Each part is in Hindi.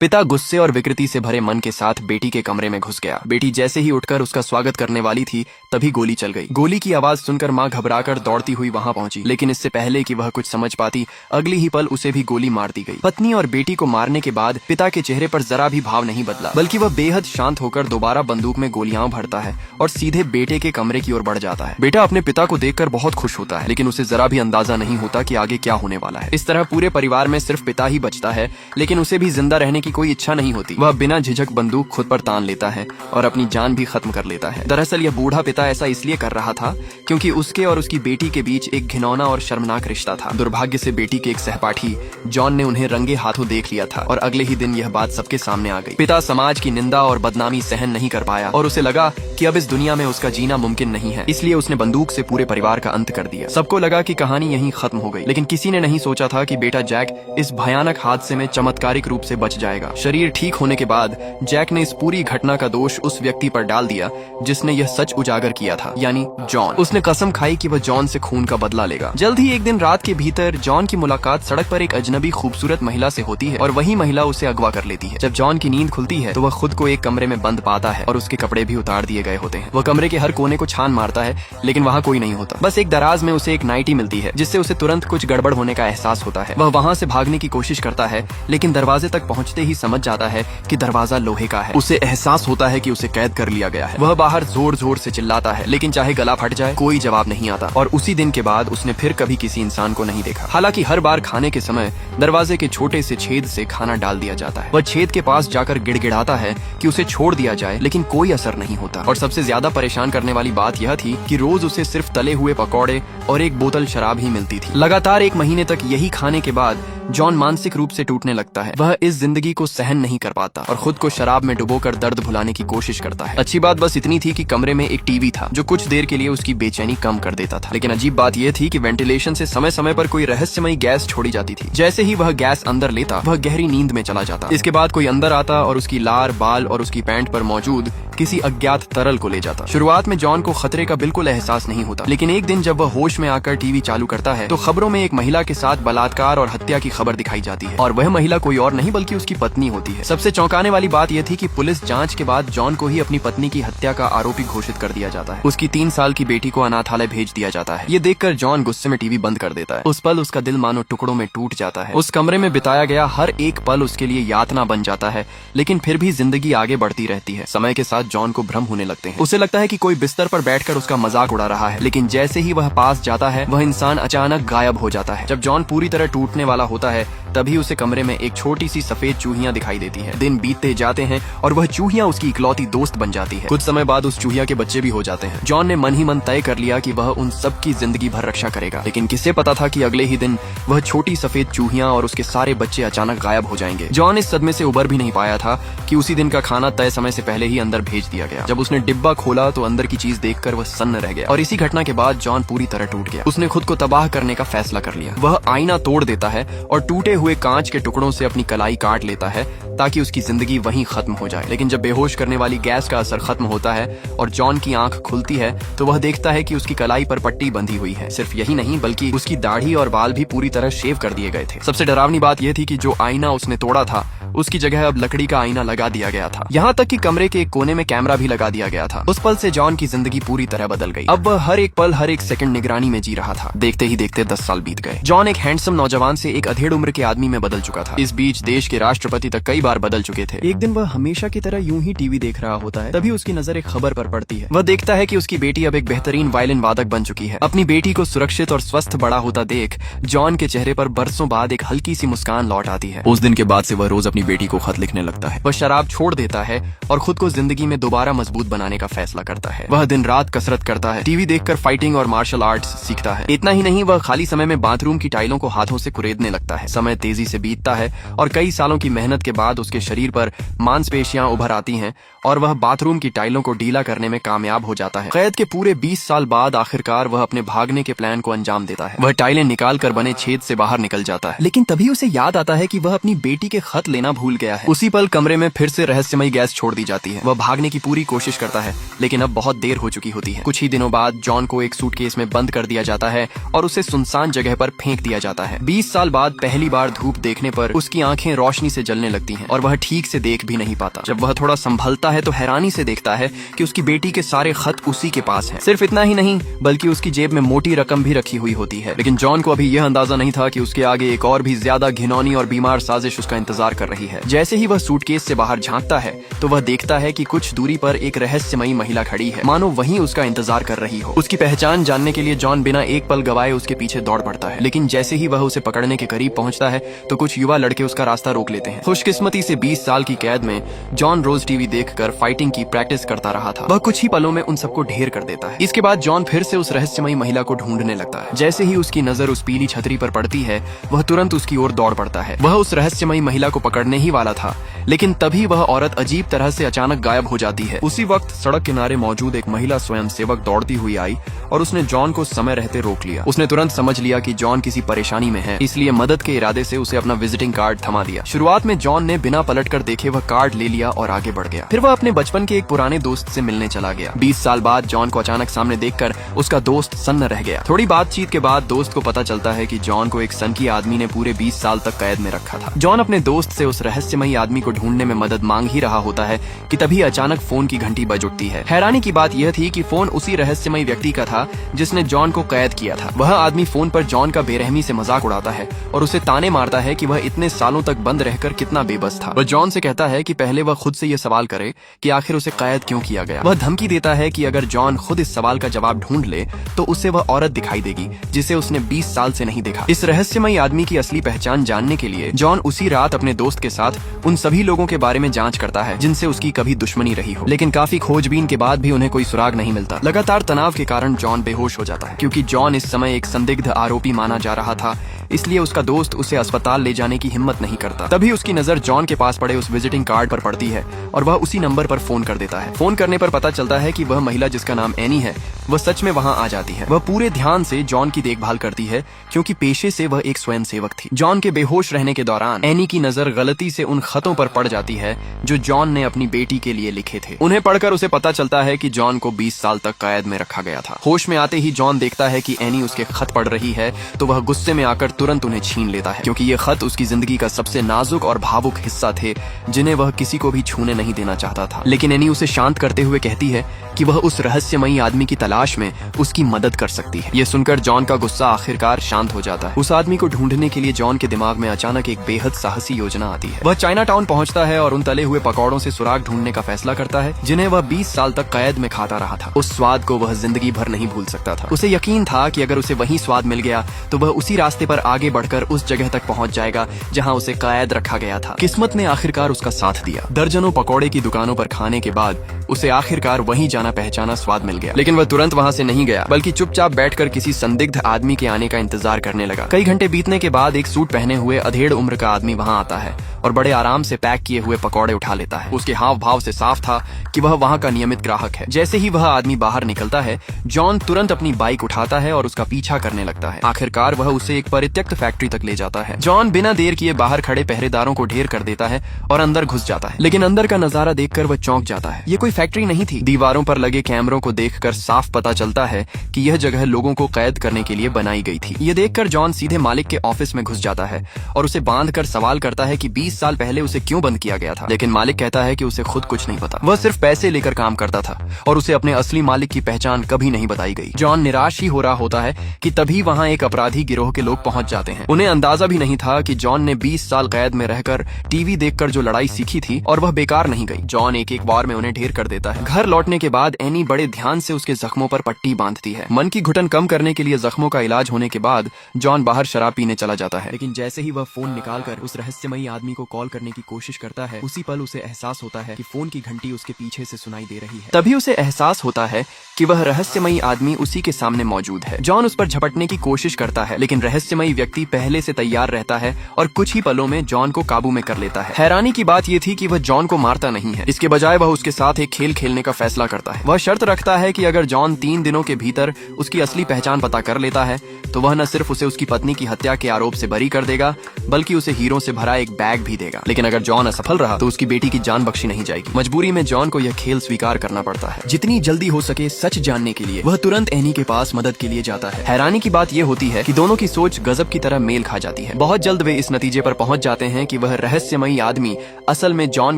पिता गुस्से और विकृति से भरे मन के साथ बेटी के कमरे में घुस गया। बेटी जैसे ही उठकर उसका स्वागत करने वाली थी तभी गोली चल गई। गोली की आवाज सुनकर मां घबराकर दौड़ती हुई वहां पहुंची, लेकिन इससे पहले कि वह कुछ समझ पाती अगली ही पल उसे भी गोली मार दी गई। पत्नी और बेटी को मारने के बाद पिता के चेहरे पर जरा भी भाव नहीं बदला, बल्कि वह बेहद शांत होकर दोबारा बंदूक में गोलियां भरता है और सीधे बेटे के कमरे की ओर बढ़ जाता है। बेटा अपने पिता को देखकर बहुत खुश होता है, लेकिन उसे जरा भी अंदाजा नहीं होता कि आगे क्या होने वाला है। इस तरह पूरे परिवार में सिर्फ पिता ही बचता है, लेकिन उसे भी जिंदा रहने की कोई इच्छा नहीं होती। वह बिना झिझक बंदूक खुद पर तान लेता है और अपनी जान भी खत्म कर लेता है। दरअसल यह बूढ़ा पिता ऐसा इसलिए कर रहा था क्योंकि उसके और उसकी बेटी के बीच एक घिनौना और शर्मनाक रिश्ता था। दुर्भाग्य से बेटी के एक सहपाठी जॉन ने उन्हें रंगे हाथों देख लिया था और अगले ही दिन यह बात सबके सामने आ गई। पिता समाज की निंदा और बदनामी सहन नहीं कर पाया और उसे लगा कि अब इस दुनिया में उसका जीना मुमकिन नहीं है, इसलिए उसने बंदूक से पूरे परिवार का अंत कर दिया। सबको लगा कि कहानी यहीं खत्म हो गई, लेकिन किसी ने नहीं सोचा था कि बेटा जैक इस भयानक हादसे में चमत्कारिक रूप से बच जाएगा। शरीर ठीक होने के बाद जैक ने इस पूरी घटना का दोष उस व्यक्ति पर डाल दिया जिसने यह सच उजागर किया था, यानी जॉन। उसने कसम खाई कि वह जॉन से खून का बदला लेगा। जल्द ही एक दिन रात के भीतर जॉन की मुलाकात सड़क पर एक अजनबी खूबसूरत महिला से होती है और वही महिला उसे अगवा कर लेती है। जब जॉन की नींद खुलती है तो वह खुद को एक कमरे में बंद पाता है और उसके कपड़े भी उतार दिए गए होते हैं। वह कमरे के हर कोने को छान मारता है, लेकिन वहाँ कोई नहीं होता। बस एक दराज में उसे एक नाइटी मिलती है जिससे उसे तुरंत कुछ गड़बड़ होने का एहसास होता है। वह वहाँ से भागने की कोशिश करता है, लेकिन दरवाजे तक पहुँचते ही समझ जाता है कि दरवाजा लोहे का है। उसे एहसास होता है कि उसे कैद कर लिया गया है। वह बाहर जोर जोर से चिल्लाता है, लेकिन चाहे गला फट जाए कोई जवाब नहीं आता और उसी दिन के बाद उसने फिर कभी किसी इंसान को नहीं देखा। हालांकि हर बार खाने के समय दरवाजे के छोटे से छेद से खाना डाल दिया जाता है। वह छेद के पास जाकर गिड़गिड़ाता है कि उसे छोड़ दिया जाए, लेकिन कोई असर नहीं होता। और सबसे ज्यादा परेशान करने वाली बात यह थी कि रोज उसे सिर्फ तले हुए पकौड़े और एक बोतल शराब ही मिलती थी। लगातार 1 महीने तक यही खाने के बाद जॉन मानसिक रूप से टूटने लगता है। वह इस जिंदगी को सहन नहीं कर पाता और खुद को शराब में डुबोकर दर्द भुलाने की कोशिश करता है। अच्छी बात बस इतनी थी कि कमरे में एक टीवी था जो कुछ देर के लिए उसकी बेचैनी कम कर देता था, लेकिन अजीब बात यह थी कि वेंटिलेशन से समय समय पर कोई रहस्यमयी गैस छोड़ी जाती थी। जैसे ही वह गैस अंदर लेता वह गहरी नींद में चला जाता। इसके बाद कोई अंदर आता और उसकी लार, बाल और उसकी पैंट पर मौजूद किसी अज्ञात तरल को ले जाता। शुरुआत में जॉन को खतरे का बिल्कुल एहसास नहीं होता, लेकिन एक दिन जब वह होश में आकर टीवी चालू करता है तो खबरों में एक महिला के साथ बलात्कार और हत्या की खबर दिखाई जाती है और वह महिला कोई और नहीं बल्कि उसकी पत्नी होती है। सबसे चौंकाने वाली बात यह थी कि पुलिस जांच के बाद जॉन को ही अपनी पत्नी की हत्या का आरोपी घोषित कर दिया जाता है। उसकी 3 साल की बेटी को अनाथालय भेज दिया जाता है। ये देखकर जॉन गुस्से में टीवी बंद कर देता है। उस पल उसका दिल मानो टुकड़ों में टूट जाता है। उस कमरे में बिताया गया हर एक पल उसके लिए यातना बन जाता है, लेकिन फिर भी जिंदगी आगे बढ़ती रहती है। समय के साथ जॉन को भ्रम होने लगते हैं। उसे लगता है कि कोई बिस्तर पर बैठकर उसका मजाक उड़ा रहा है, लेकिन जैसे ही वह पास जाता है वह इंसान अचानक गायब हो जाता है। जब जॉन पूरी तरह टूटने वाला होता है तभी उसे कमरे में एक छोटी सी सफेद चूहियां दिखाई देती है। दिन बीतते जाते हैं और वह चूहियां उसकी इकलौती दोस्त बन जाती है। कुछ समय बाद उस चूहिया के बच्चे भी हो जाते हैं। जॉन ने मन ही मन तय कर लिया कि वह उन सब की जिंदगी भर रक्षा करेगा, लेकिन किसे पता था कि अगले ही दिन वह छोटी सफेद चूहियां और उसके सारे बच्चे अचानक गायब हो जाएंगे। जॉन इस सदमे से उबर भी नहीं पाया था कि उसी दिन का खाना तय समय से पहले ही अंदर भेज दिया गया। जब उसने डिब्बा खोला तो अंदर की चीज देखकर वह सन्न रह गया और इसी घटना के बाद जॉन पूरी तरह टूट गया। उसने खुद को तबाह करने का फैसला कर लिया। वह आईना तोड़ देता है और टूटे हुए कांच के टुकड़ों से अपनी कलाई काट लेता है ताकि उसकी जिंदगी वहीं खत्म हो जाए। लेकिन जब बेहोश करने वाली गैस का असर खत्म होता है और जॉन की आंख खुलती है तो वह देखता है कि उसकी कलाई पर पट्टी बंधी हुई है। सिर्फ यही नहीं बल्कि उसकी दाढ़ी और बाल भी पूरी तरह शेव कर दिए गए थे। सबसे डरावनी बात यह थी कि जो आईना उसने तोड़ा था उसकी जगह अब लकड़ी का आईना लगा दिया गया था। यहाँ तक कि कमरे के एक कोने में कैमरा भी लगा दिया गया था। उस पल से जॉन की जिंदगी पूरी तरह बदल गई। अब वह हर एक पल, हर एक सेकंड निगरानी में जी रहा था। देखते ही देखते 10 साल बीत गए। जॉन एक हैंडसम नौजवान से एक अधेड़ उम्र के आदमी में बदल चुका था। इस बीच देश के राष्ट्रपति तक कई बार बदल चुके थे। एक दिन वह हमेशा की तरह यूं ही टीवी देख रहा होता है, तभी उसकी नजर एक खबर पर पड़ती है। वह देखता है कि उसकी बेटी अब एक बेहतरीन वायलिन वादक बन चुकी है। अपनी बेटी को सुरक्षित और स्वस्थ बड़ा होता देख जॉन के चेहरे पर बरसों बाद एक हल्की सी मुस्कान लौट आती है। उस दिन के बाद से वह रोज अपनी बेटी को खत लिखने लगता है। वह शराब छोड़ देता है और खुद को जिंदगी में दोबारा मजबूत बनाने का फैसला करता है। वह दिन रात कसरत करता है, टीवी देखकर फाइटिंग और मार्शल आर्ट्स सीखता है। इतना ही नहीं, वह खाली समय में बाथरूम की टाइलों को हाथों से कुरेदने लगता है। समय तेजी से बीतता है और कई सालों की मेहनत के बाद उसके शरीर पर मांसपेशियां उभर आती हैं और वह बाथरूम की टाइलों को ढीला करने में कामयाब हो जाता है। कैद के पूरे 20 साल बाद आखिरकार वह अपने भागने के प्लान को अंजाम देता है। वह टाइलें निकाल कर बने छेद से बाहर निकल जाता है, लेकिन तभी उसे याद आता है कि वह अपनी बेटी के खत लेना भूल गया है। उसी पल कमरे में फिर से रहस्यमयी गैस छोड़ दी जाती है। वह भागने की पूरी कोशिश करता है, लेकिन अब बहुत देर हो चुकी होती है। कुछ ही दिनों बाद जॉन को एक सूटकेस में बंद कर दिया जाता है और उसे सुनसान जगह पर फेंक दिया जाता है। 20 साल बाद पहली बार धूप देखने पर उसकी आंखें रोशनी से जलने लगती हैं। हैं और वह ठीक से देख भी नहीं पाता। जब वह थोड़ा संभलता है तो हैरानी से देखता है कि उसकी बेटी के सारे खत उसी के पास हैं। सिर्फ इतना ही नहीं बल्कि उसकी जेब में मोटी रकम भी रखी हुई होती है। लेकिन जॉन को अभी यह अंदाजा नहीं था कि उसके आगे एक और भी ज्यादा घिनौनी और बीमार साजिश उसका इंतजार कर रही है। जैसे ही वह सूटकेस से बाहर झांकता है तो वह देखता है कि कुछ दूरी पर एक रहस्यमयी महिला खड़ी है, मानो वहीं उसका इंतजार कर रही हो। उसकी पहचान जानने के लिए जॉन बिना एक पल गवाए उसके पीछे दौड़ पड़ता है। लेकिन जैसे ही वह उसे पकड़ने के करीब पहुंचता है तो कुछ युवा लड़के उसका रास्ता रोक लेते हैं। खुशकिस्मती से 20 साल की कैद में जॉन रोज टीवी देखकर फाइटिंग की प्रैक्टिस करता रहा था। वह कुछ ही पलों में उन सबको ढेर कर देता है। इसके बाद जॉन फिर से उस रहस्यमयी महिला को ढूंढने लगता है। जैसे ही उसकी नजर उस पीली छतरी पर पड़ती है वह तुरंत उसकी ओर दौड़ पड़ता है। वह उस रहस्यमयी महिला को पकड़ने ही वाला था, लेकिन तभी वह औरत अजीब तरह से अचानक गायब हो जाती है। उसी वक्त सड़क किनारे मौजूद एक महिला स्वयंसेवक दौड़ती हुई आई और उसने जॉन को समय रहते रोक लिया। उसने तुरंत समझ लिया कि जॉन किसी परेशानी में है, इसलिए मदद के इरादे से उसे अपना विजिटिंग कार्ड थमा दिया। शुरुआत में जॉन ने बिना पलटकर देखे वह कार्ड ले लिया और आगे बढ़ गया। फिर वह अपने बचपन के एक पुराने दोस्त से मिलने चला गया। 20 साल बाद जॉन को अचानक सामने देखकर उसका दोस्त सन्न रह गया। थोड़ी बातचीत के बाद दोस्त को पता चलता है कि जॉन को एक सनकी आदमी ने पूरे 20 साल तक कैद में रखा था। जॉन अपने दोस्त से उस रहस्यमयी आदमी को ढूंढने में मदद मांग ही रहा होता है कि तभी अचानक फोन की घंटी बज उठती है। हैरानी की बात यह थी कि फोन उसी रहस्यमयी व्यक्ति का था जिसने जॉन को कैद किया था। वह आदमी फोन पर जॉन का बेरहमी से मजाक उड़ाता है और उसे ताने मारता है कि वह इतने सालों तक बंद रहकर कितना बेबस था। वह जॉन से कहता है कि पहले वह खुद से यह सवाल करे कि आखिर उसे कैद क्यों किया गया। वह धमकी देता है कि अगर जॉन खुद इस सवाल का जवाब ढूंढ ले तो उसे वह औरत दिखाई देगी जिसे उसने 20 साल से नहीं देखा। इस रहस्यमयी आदमी की असली पहचान जानने के लिए जॉन उसी रात अपने दोस्त के साथ उन सभी लोगों के बारे में जांच करता है जिनसे उसकी कभी दुश्मनी रही हो। लेकिन काफी खोजबीन के बाद भी उन्हें कोई सुराग नहीं मिलता। लगातार तनाव के कारण जॉन बेहोश हो जाता है। क्योंकि जॉन इस समय एक संदिग्ध आरोपी माना जा रहा था, इसलिए उसका दोस्त उसे अस्पताल ले जाने की हिम्मत नहीं करता। तभी उसकी नजर जॉन के पास पड़े उस विजिटिंग कार्ड पर पड़ती है और वह उसी नंबर पर फोन कर देता है। फोन करने पर पता चलता है कि वह महिला जिसका नाम एनी है वह सच में वहां आ जाती है। वह पूरे ध्यान से जॉन की देखभाल करती है क्योंकि पेशे से वह एक स्वयंसेवक थी। जॉन के बेहोश रहने के दौरान एनी की नजर गलती से उन खतों पर पड़ जाती है जो जॉन ने अपनी बेटी के लिए लिखे थे। उन्हें पढ़कर उसे पता चलता है कि जॉन को 20 साल तक कैद में रखा गया था। होश में आते ही जॉन देखता है कि एनी उसके खत पढ़ रही है तो वह गुस्से में आकर तुरंत उन्हें छीन लेता है, क्योंकि ये खत उसकी जिंदगी का सबसे नाजुक और भावुक हिस्सा थे जिन्हें वह किसी को भी छूने नहीं देना चाहता था। लेकिन एनी उसे शांत करते हुए कहती है कि वह उस रहस्यमयी आदमी की तलाश में उसकी मदद कर सकती है। ये सुनकर जॉन का गुस्सा आखिरकार शांत हो जाता है। उस आदमी को ढूंढने के लिए जॉन के दिमाग में अचानक एक बेहद साहसी योजना आती है। वह चाइना टाउन पहुंचता है और उन तले हुए पकौड़ों से सुराग ढूंढने का फैसला करता है जिन्हें वह 20 साल तक कैद में खाता रहा था। उस स्वाद को वह जिंदगी भर नहीं भूल सकता था। उसे यकीन था कि अगर उसे वही स्वाद मिल गया तो वह उसी रास्ते पर आगे बढ़कर उस जगह तक पहुंच जाएगा जहां उसे कैद रखा गया था। किस्मत ने आखिरकार उसका साथ दिया। दर्जनों पकौड़े की दुकानों पर खाने के बाद उसे आखिरकार वहीं जाना पहचाना स्वाद मिल गया। लेकिन वह तुरंत वहां से नहीं गया, बल्कि चुपचाप बैठकर किसी संदिग्ध आदमी के आने का इंतजार करने लगा। कई घंटे बीतने के बाद एक सूट पहने हुए अधेड़ उम्र का आदमी वहां आता है और बड़े आराम से पैक किए हुए पकौड़े उठा लेता है। उसके हाव भाव से साफ था कि वह वहां का नियमित ग्राहक है। जैसे ही वह आदमी बाहर निकलता है जॉन तुरंत अपनी बाइक उठाता है और उसका पीछा करने लगता है। आखिरकार वह उसे एक परित्यक्त फैक्ट्री तक ले जाता है। जॉन बिना देर किए बाहर खड़े पहरेदारों को ढेर कर देता है और अंदर घुस जाता है। लेकिन अंदर का नजारा देखकर वह चौंक जाता है। ये कोई फैक्ट्री नहीं थी। दीवारों पर लगे कैमरों को देखकर साफ पता चलता है कि यह जगह लोगों को कैद करने के लिए बनाई गई थी। ये देखकर जॉन सीधे मालिक के ऑफिस में घुस जाता है और उसे बांधकर सवाल करता है कि 20 साल पहले उसे क्यों बंद किया गया था। लेकिन मालिक कहता है कि उसे खुद कुछ नहीं पता, वह सिर्फ पैसे लेकर काम करता था और उसे अपने असली मालिक की पहचान कभी नहीं बताई गई। जॉन निराश ही हो रहा होता है कि तभी वहां एक अपराधी गिरोह के लोग पहुंच जाते हैं। उन्हें अंदाजा भी नहीं था कि जॉन ने 20 साल कैद में रहकर टीवी देखकर जो लड़ाई सीखी थी और वह बेकार नहीं गई। जॉन एक बार में उन्हें ढेर कर देता है। घर लौटने के बाद एनी बड़े ध्यान से उसके जख्मों पर पट्टी बांधती है। मन की घुटन कम करने के लिए जख्मों का इलाज होने के बाद जॉन बाहर शराब पीने चला जाता है। लेकिन जैसे ही वह फोन निकालकर उस रहस्यमयी आदमी को कॉल करने की कोशिश करता है, उसी पल उसे एहसास होता है कि फोन की घंटी उसके पीछे से सुनाई दे रही है। तभी उसे एहसास होता है कि वह रहस्यमयी आदमी उसी के सामने मौजूद है। जॉन उस पर झपटने की कोशिश करता है, लेकिन रहस्यमयी व्यक्ति पहले से तैयार रहता है और कुछ ही पलों में जॉन को काबू में कर लेता है। हैरानी की बात यह थी कि वह जॉन को मारता नहीं है, इसके बजाय वह उसके साथ एक खेल खेलने का फैसला करता है। वह शर्त रखता है कि अगर जॉन 3 दिनों के भीतर उसकी असली पहचान पता कर लेता है तो वह न सिर्फ उसे उसकी पत्नी की हत्या के आरोप से बरी कर देगा बल्कि उसे हीरों से भरा एक बैग भी देगा। लेकिन अगर जॉन असफल रहा तो उसकी बेटी की जान बख्शी नहीं जाएगी। मजबूरी में जॉन को यह खेल स्वीकार करना पड़ता है। जितनी जल्दी हो सके सच जानने के लिए वह तुरंत एनी के पास मदद के लिए जाता है। हैरानी की बात यह होती है कि दोनों की सोच गजब गजब की तरह मेल खा जाती है। बहुत जल्द वे इस नतीजे पर पहुंच जाते हैं कि वह रहस्यमयी आदमी असल में जॉन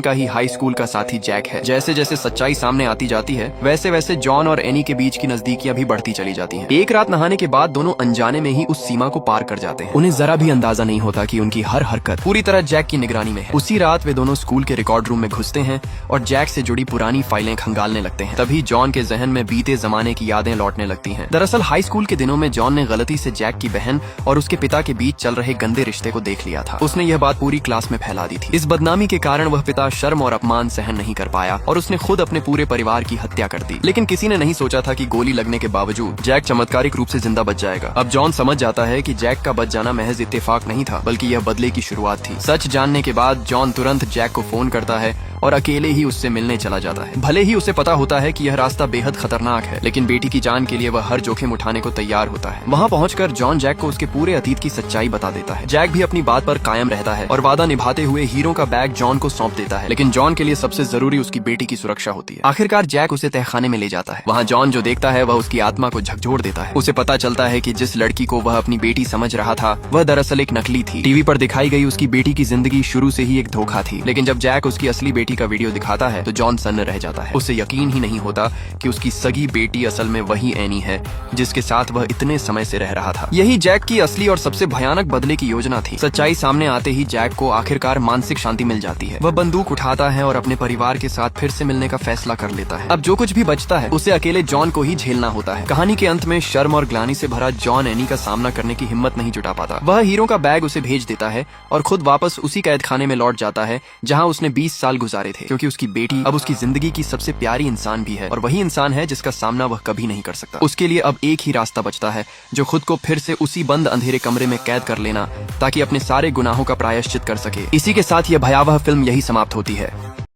का ही हाई स्कूल का साथी जैक है। जैसे जैसे सच्चाई सामने आती जाती है वैसे वैसे जॉन और एनी के बीच की नजदीकियां भी बढ़ती चली जाती हैं। एक रात नहाने के बाद दोनों अनजाने में ही उस सीमा को पार कर जाते हैं। उन्हें जरा भी अंदाजा नहीं होता कि उनकी हर हरकत पूरी तरह जैक की निगरानी में है। उसी रात वे दोनों स्कूल के रिकॉर्ड रूम में घुसते हैं और जैक से जुड़ी पुरानी फाइलें खंगालने लगते हैं। तभी जॉन के जहन में बीते जमाने की यादें लौटने लगती हैं। दरअसल हाई स्कूल के दिनों में जॉन ने गलती से जैक की बहन और उसके पिता के बीच चल रहे गंदे रिश्ते को देख लिया था। उसने यह बात पूरी क्लास में फैला दी थी। इस बदनामी के कारण वह पिता शर्म और अपमान सहन नहीं कर पाया और उसने खुद अपने पूरे परिवार की हत्या कर दी। लेकिन किसी ने नहीं सोचा था कि गोली लगने के बावजूद जैक चमत्कारिक रूप से जिंदा बच जाएगा। अब जॉन समझ जाता है कि जैक का बच जाना महज इत्तेफाक नहीं था बल्कि यह बदले की शुरुआत थी। सच जानने के बाद जॉन तुरंत जैक को फोन करता है और अकेले ही उससे मिलने चला जाता है। भले ही उसे पता होता है कि यह रास्ता बेहद खतरनाक है, लेकिन बेटी की जान के लिए वह हर जोखिम उठाने को तैयार होता है। वहाँ पहुंचकर जॉन जैक को उसके पूरे अतीत की सच्चाई बता देता है। जैक भी अपनी बात पर कायम रहता है और वादा निभाते हुए हीरो का बैग जॉन को सौंप देता है। लेकिन जॉन के लिए सबसे जरूरी उसकी बेटी की सुरक्षा होती है। आखिरकार जैक उसे तहखाने में ले जाता है। वहाँ जॉन जो देखता है वह उसकी आत्मा को झकझोर देता है। उसे पता चलता है कि जिस लड़की को वह अपनी बेटी समझ रहा था वह दरअसल एक नकली थी। टीवी पर दिखाई गई उसकी बेटी की जिंदगी शुरू से ही एक धोखा थी। लेकिन जब जैक उसकी असली बेटी का वीडियो दिखाता है तो जॉन सन्न रह जाता है। उसे यकीन ही नहीं होता कि उसकी सगी बेटी असल में वही एनी है जिसके साथ वह इतने समय से रह रहा था। यही जैक की असली और सबसे भयानक बदले की योजना थी। सच्चाई सामने आते ही जैक को आखिरकार मानसिक शांति मिल जाती है। वह बंदूक उठाता है और अपने परिवार के साथ फिर से मिलने का फैसला कर लेता है। अब जो कुछ भी बचता है उसे अकेले जॉन को ही झेलना होता है। कहानी के अंत में शर्म और ग्लानि से भरा जॉन एनी का सामना करने की हिम्मत नहीं जुटा पाता। वह हीरो का बैग उसे भेज देता है और खुद वापस उसी कैद खाने में लौट जाता है जहाँ उसने 20 साल गुजारे थे, क्योंकि उसकी बेटी अब उसकी जिंदगी की सबसे प्यारी इंसान भी है और वही इंसान है जिसका सामना वह कभी नहीं कर सकता। उसके लिए अब एक ही रास्ता बचता है, जो खुद को फिर से उसी बंद अंधेरे कमरे में कैद कर लेना ताकि अपने सारे गुनाहों का प्रायश्चित कर सके। इसी के साथ यह भयावह फिल्म यही समाप्त होती है।